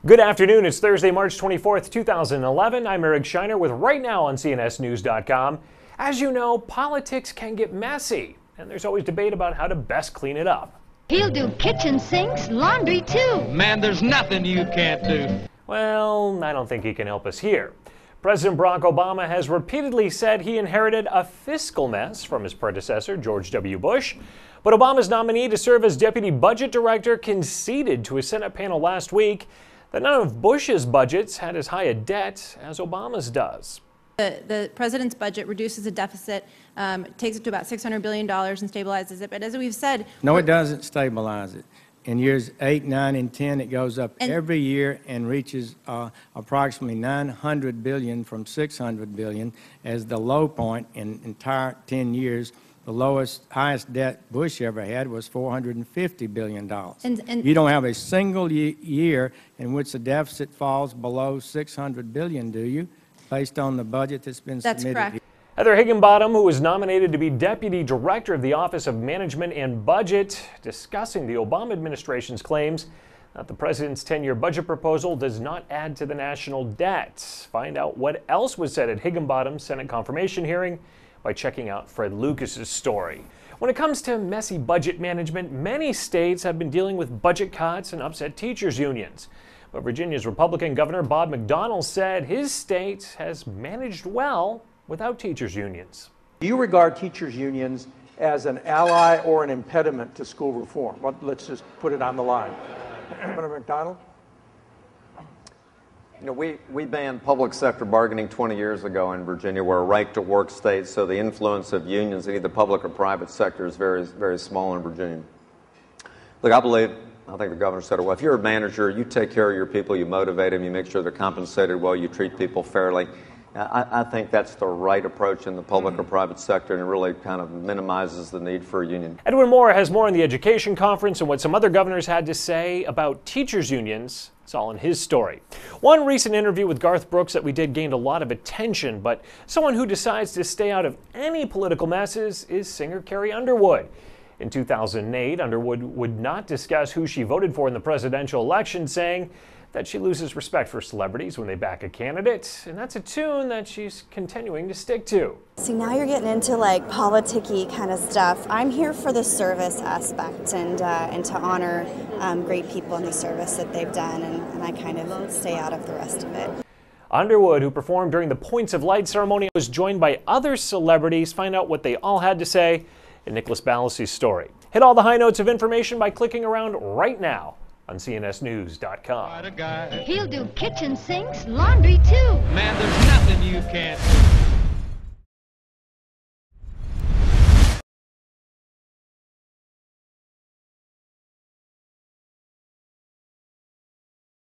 Good afternoon. It's Thursday, March 24th, 2011. I'm Eric Shiner with Right Now on CNSnews.com. As you know, politics can get messy, and there's always debate about how to best clean it up. He'll do kitchen sinks, laundry too. Man, there's nothing you can't do. Well, I don't think he can help us here. President Barack Obama has repeatedly said he inherited a fiscal mess from his predecessor, George W. Bush. But Obama's nominee to serve as deputy budget director conceded to a Senate panel last week that none of Bush's budgets had as high a debt as Obama's does. The president's budget reduces the deficit, takes it to about $600 billion and stabilizes it. But as we've said... No, it doesn't stabilize it. In years 8, 9, and 10, it goes up every year and reaches approximately $900 billion from $600 billion as the low point in entire 10 years. The highest debt Bush ever had was $450 billion. And you don't have a single year in which the deficit falls below $600 billion, do you, based on the budget that's been submitted? That's correct. Heather Higginbottom, who was nominated to be Deputy Director of the Office of Management and Budget, discussing the Obama administration's claims that the president's 10-year budget proposal does not add to the national debt. Find out what else was said at Higginbottom's Senate confirmation hearing by checking out Fred Lucas's story. When it comes to messy budget management, many states have been dealing with budget cuts and upset teachers' unions. But Virginia's Republican Governor Bob McDonnell said his state has managed well without teachers' unions. Do you regard teachers' unions as an ally or an impediment to school reform? Well, let's just put it on the line. Governor McDonnell? You know, we banned public sector bargaining 20 years ago in Virginia. We're a right-to-work state, so the influence of unions in either public or private sector is very, very small in Virginia. Look, I think the governor said it well. If you're a manager, you take care of your people, you motivate them, you make sure they're compensated well, you treat people fairly. I think that's the right approach in the public or private sector, and it really kind of minimizes the need for a union. Edwin Moore has more on the education conference and what some other governors had to say about teachers' unions. It's all in his story. One recent interview with Garth Brooks that we did gained a lot of attention, but someone who decides to stay out of any political messes is singer Carrie Underwood. In 2008, Underwood would not discuss who she voted for in the presidential election, saying that she loses respect for celebrities when they back a candidate, and that's a tune that she's continuing to stick to. See, now you're getting into like politicky kind of stuff. I'm here for the service aspect and to honor great people in the service that they've done, and I kind of stay out of the rest of it. Underwood, who performed during the Points of Light ceremony, was joined by other celebrities. Find out what they all had to say in Nicholas Ballasie's story. Hit all the high notes of information by clicking around right now on CNSnews.com. He'll do kitchen sinks, laundry too. Man,